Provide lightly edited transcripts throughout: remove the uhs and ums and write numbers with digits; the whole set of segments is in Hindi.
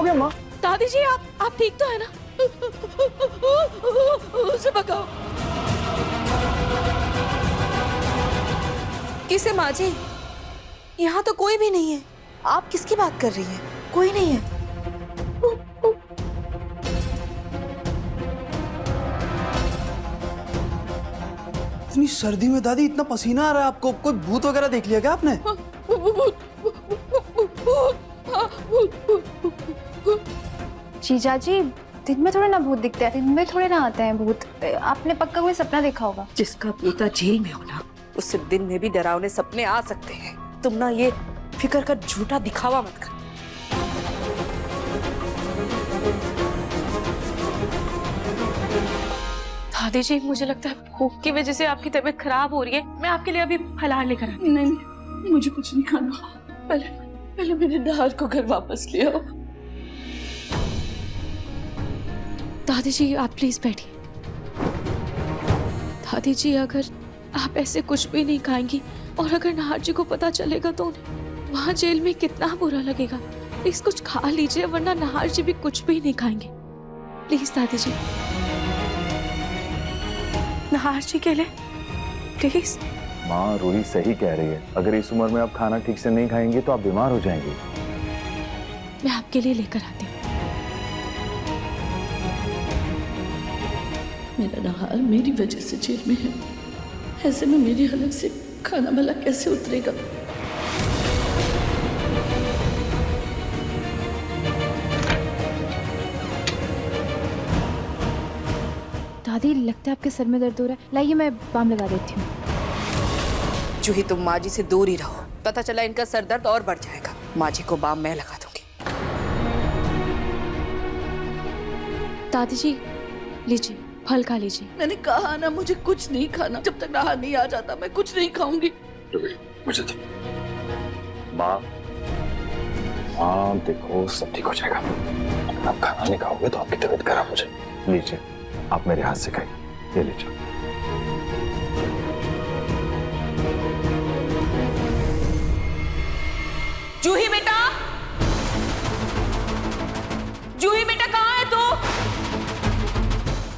गया माँ? दादी जी आप ठीक तो है ना? उसे भगाओ। किसे माँ जी? यहाँ तो कोई भी नहीं है। आप किसकी बात कर रही हैं? कोई नहीं है। इतनी सर्दी में दादी इतना पसीना आ रहा है आपको, कोई भूत वगैरह देख लिया क्या आपने? जीजा जी, दिन में थोड़े ना भूत दिखते हैं, दिन में थोड़े ना आते हैं भूत। आपने पक्का कोई सपना देखा होगा। जिसका पोता जेल में हो ना, उससे दिन में भी डरावने सपने आ सकते हैं। तुम ना ये फिक्र का झूठा दिखावा मत कर। दादी जी मुझे लगता है भूख की वजह से आपकी तबीयत खराब हो रही है। मैं आपके लिए अभी फलाहार लेकर आती हूँ। नहीं, मुझे कुछ नहीं खाना। पहले मेरे नार को घर वापस ले आओ। दादी जी आप प्लीज बैठिए। दादी जी अगर आप ऐसे कुछ भी नहीं खाएंगी और अगर नाहर जी को पता चलेगा तो उन्हें वहाँ जेल में कितना बुरा लगेगा। प्लीज कुछ खा लीजिए वरना नाहर जी भी कुछ भी नहीं खाएंगे। प्लीज दादी जी, नाहर जी के लिए प्लीज। माँ रूही सही कह रही है, अगर इस उम्र में आप खाना ठीक से नहीं खाएंगे तो आप बीमार हो जाएंगे। मैं आपके लिए लेकर आती हूँ। मेरा नाहार मेरी वजह से जेल में है, ऐसे में मेरी हलक से खाना भला कैसे उतरेगा? दादी लगता है आपके सर में दर्द हो रहा है, लाइए मैं बाम लगा देती हूँ। जूही तुम माँ जी से दूर ही रहो, पता चला इनका सर दर्द और बढ़ जाएगा। माँ जी को बाम मैं लगा दूंगी। दादी जी लीजिए, फल खा लीजिए। मैंने कहा ना मुझे कुछ नहीं खाना। जब तक नाहार नहीं आ जाता मैं कुछ नहीं खाऊंगी। मुझे तो माँ देखो सब ठीक हो जाएगा। अगर आप खाना नहीं खाओगे तो आपकी तबीयत खराब हो जाएगी। लीजिए आप मेरे हाथ से खाइए, ये लीजिए। जूही बेटा, जूही बेटा कहाँ है तू?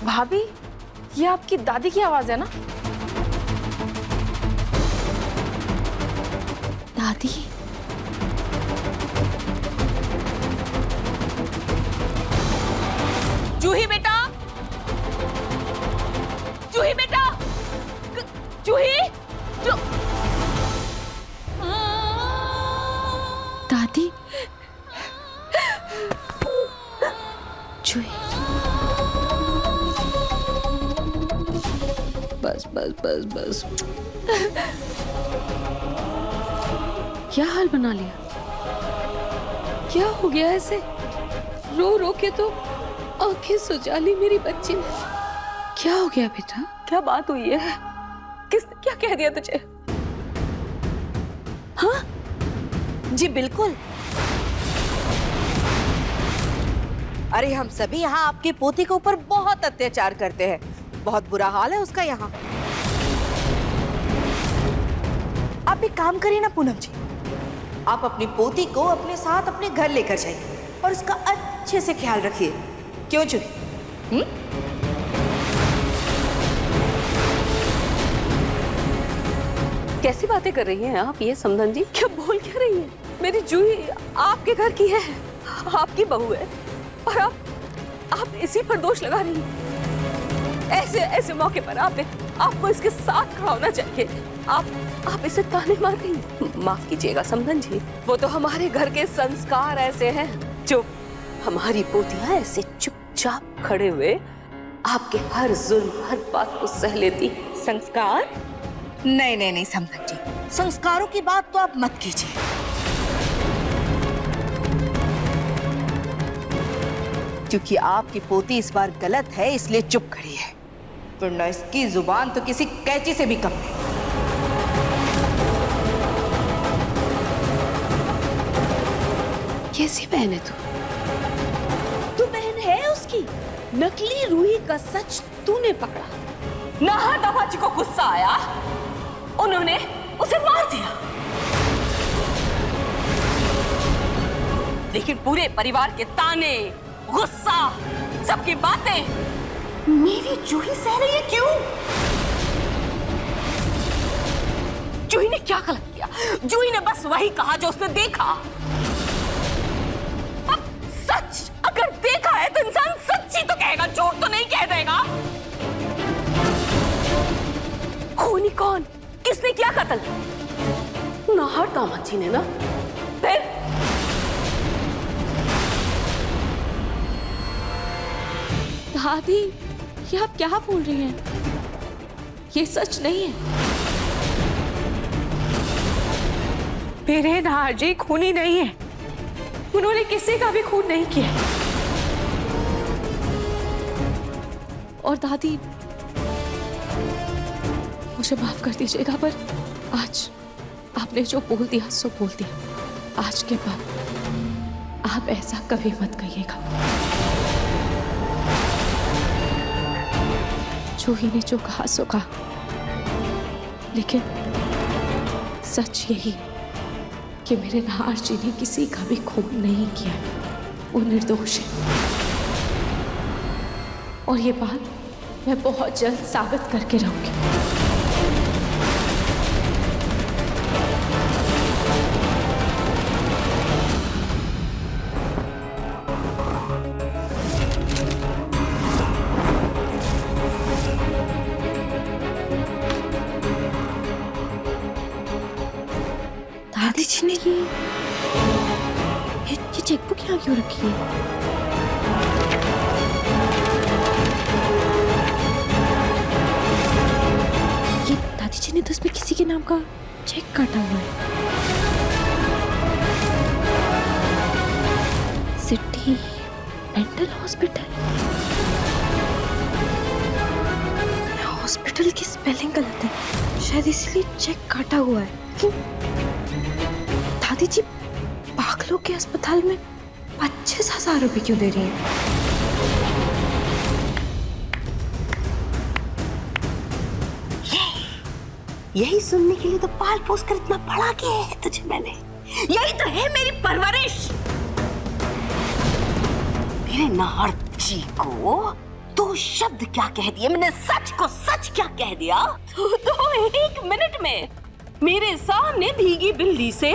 भाभी ये आपकी दादी की आवाज है ना? दादी जूही बेटा, जूही बेटा, जूही दादी जूही। बस बस बस बस। क्या हाल बना लिया? क्या हो गया ऐसे? रो रो के तो आंखें सुजा ली मेरी बच्ची ने। क्या हो गया बेटा? क्या बात हुई है? किसने क्या कह दिया तुझे? हाँ जी बिल्कुल। अरे हम सभी यहाँ आपके पोते के ऊपर बहुत अत्याचार करते हैं, बहुत बुरा हाल है उसका यहाँ। आप एक काम करिए ना पूनम जी, आप अपनी पोती को अपने साथ अपने घर लेकर जाइए और उसका अच्छे से ख्याल रखिए। क्यों जूही? कैसी बातें कर रही हैं आप ये समधन जी? क्या बोल क्या रही हैं? मेरी जूही आपके घर की है, आपकी बहू है और आप इसी पर दोष लगा रही हैं। ऐसे मौके पर आपको इसके साथ खड़ा होना चाहिए। आप इसे ताने मार रही हैं। माफ कीजिएगा समधन जी, वो तो हमारे घर के संस्कार ऐसे हैं जो हमारी पोतियां ऐसे चुपचाप खड़े हुए आपके हर जुल्म हर बात को सह लेती। संस्कार? नहीं समधन जी, संस्कारों की बात तो आप मत कीजिए। क्योंकि आपकी पोती इस बार गलत है इसलिए चुप खड़ी है, वरना इसकी जुबान तो किसी कैंची से भी कम है। कैसी बहन है तू बहन है उसकी? नकली रूही का सच तूने पकड़ा। नाहर दामाजी को गुस्सा आया, उन्होंने उसे मार दिया। लेकिन पूरे परिवार के ताने, गुस्सा, सबकी बातें मेरी जूही सह रही है। क्यों? जूही ने क्या गलत किया? जूही ने बस वही कहा जो उसने देखा। अब सच अगर देखा है तो इंसान सच्ची तो कहेगा, झूठ तो नहीं कह देगा। खूनी कौन? किसने किया कत्ल? नाहर दामाद जी ने ना। फिर दादी, ये आप क्या बोल रही हैं? ये सच नहीं है। मेरे नाहर जी खूनी नहीं है। उन्होंने किसी का भी खून नहीं किया। और दादी, मुझे माफ कर दीजिएगा, पर आज आपने जो बोल दिया सो बोल दिया। आज के बाद आप ऐसा कभी मत कहिएगा। जूही ने जो कहा सो कहा, लेकिन सच यही कि मेरे नाहर जी ने किसी का भी खून नहीं किया। वो निर्दोष है और ये बात मैं बहुत जल्द साबित करके रहूंगी। दादी जी ने ये चेकबुक यहाँ क्यों रखी है? ये दादी जी ने तो इसमें किसी के नाम का चेक काटा हुआ है। City mental hospital. हॉस्पिटल की स्पेलिंग गलत है, शायद इसलिए चेक काटा हुआ है। दादी जी पागलों के अस्पताल में 25,000 रुपए क्यों दे रही है? यही सुनने के लिए तो पाल पोस कर इतना पढ़ा के है तुझे मैंने। यही तो है मेरी परवरिश। मेरे नाहर जी को दो शब्द क्या कह दिए मैंने, सच को सच क्या कह दिया तो 1 मिनट में मेरे सामने भीगी बिल्ली से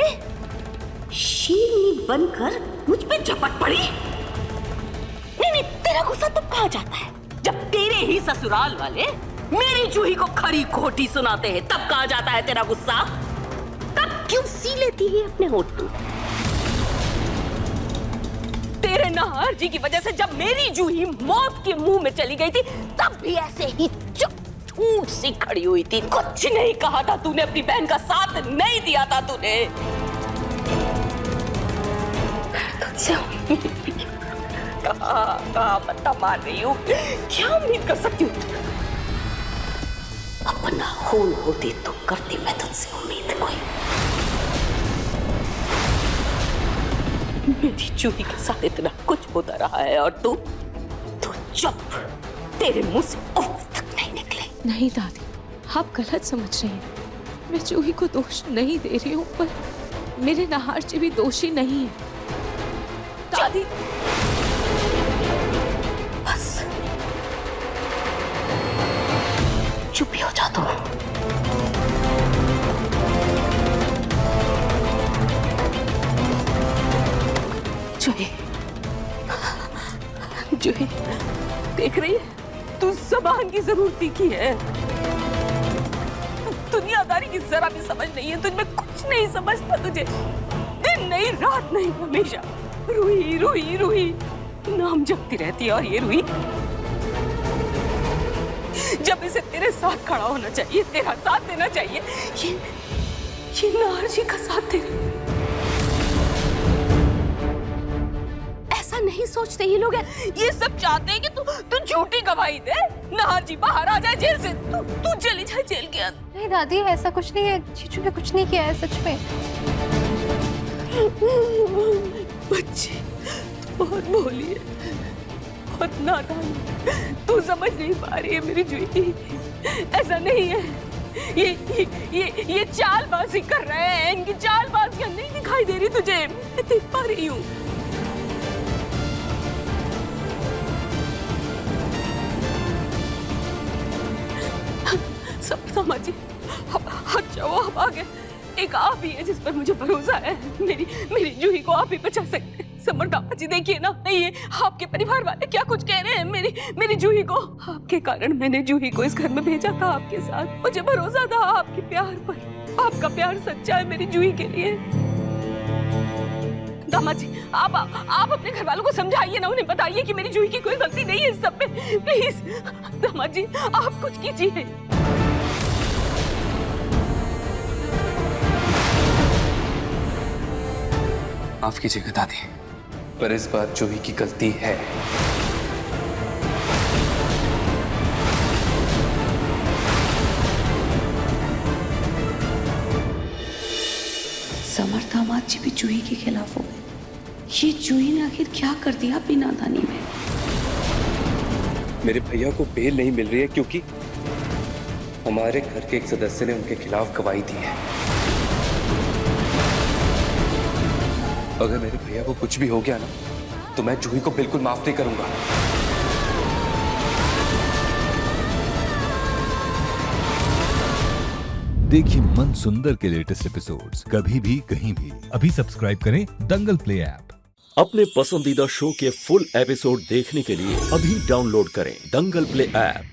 शेरनी बनकर मुझ पे झपट पड़ी। नहीं, तेरा गुस्सा तब कहाँ जाता है जब तेरे ही ससुराल वाले मेरी जूही को खरी खोटी सुनाते हैं, तब कहाँ जाता है तेरा गुस्सा। तब क्यों सी लेती है अपने होठ तू? तेरे नाहर जी की वजह से जब मेरी जूही मौत के मुंह में चली गई थी, तब भी ऐसे ही चुप सी खड़ी हुई थी। कुछ नहीं कहा था तूने, अपनी बहन का साथ नहीं दिया था तूने। तुझसे कहाँ पत्ता मार रही हूँ, क्या उम्मीद कर सकती हूँ? अपना खून होती तो करती मैं तुझसे उम्मीद कोई। मेरी जूही के साथ इतना कुछ होता रहा है और तू चुप। तेरे मुंह से उफ तक नहीं निकले। नहीं दादी, आप गलत समझ रही हैं। मैं जूही को दोष नहीं दे रही हूँ, पर मेरे नाहर जी भी दोषी नहीं है। दादी बस चुप ही हो जा तुम। जूही देख रही है, तू ज़बान की जरूर तीखी है, दुनियादारी की जरा भी समझ नहीं है, तुझमें कुछ नहीं समझता तुझे। दिन नहीं रात नहीं हमेशा रूही रूही रूही नाम जपती रहती है। और ये रूही जब इसे तेरे साथ खड़ा होना चाहिए, तेरा साथ देना चाहिए, ये नाहर जी का साथ दे रही। ऐसा नहीं सोचते ये लोग, ये सब चाहते हैं कि तू झूठी गवाही दे, नाहर जी बाहर आ जाए जेल से, तू चली जाए जेल के अंदर। नहीं दादी, ऐसा कुछ नहीं है, जीजू ने कुछ नहीं किया है सच में। बच्ची बहुत भोली है, बहुत नादान, तू समझ नहीं पा रही है मेरी जूही। ऐसा नहीं है, ये चालबाजी कर रहे हैं, इनकी चालबाजियां नहीं दिखाई दे रही तुझे? मैं देख पा रही हूँ। समर्था जी, अच्छा वो आप आ गए। एक आप ही है जिस पर मुझे भरोसा है। मेरी जूही को आप ही बचा सकते हैं। समर्था जी देखिए ना, ये आपके परिवार वाले क्या कुछ कह रहे हैं मेरी जूही को। आपके कारण मैंने जूही को इस घर में भेजा था आपके साथ। मुझे भरोसा था आपके प्यार पर। आपका प्यार सच्चा है मेरी जूही के लिए। दामाद जी, आप अपने घर वालों को समझाइए ना, उन्हें बताइए कि मेरी जूही की कोई गलती नहीं है इस सब में। प्लीज दामाद जी, आप कुछ कीजिए। माफ कीजिएगा दादी, पर इस बार जूही की गलती है। समर्था माँ जी भी जूही के खिलाफ हो गए। ये जूही ने आखिर क्या कर दिया अपनी नादानी में? मेरे भैया को बेल नहीं मिल रही है क्योंकि हमारे घर के एक सदस्य ने उनके खिलाफ गवाही दी है। अगर मेरे भैया को कुछ भी हो गया ना, तो मैं जूही को बिल्कुल माफ नहीं करूंगा। देखिए मन सुंदर के लेटेस्ट एपिसोड्स कभी भी कहीं भी। अभी सब्सक्राइब करें दंगल प्ले ऐप। अपने पसंदीदा शो के फुल एपिसोड देखने के लिए अभी डाउनलोड करें दंगल प्ले ऐप।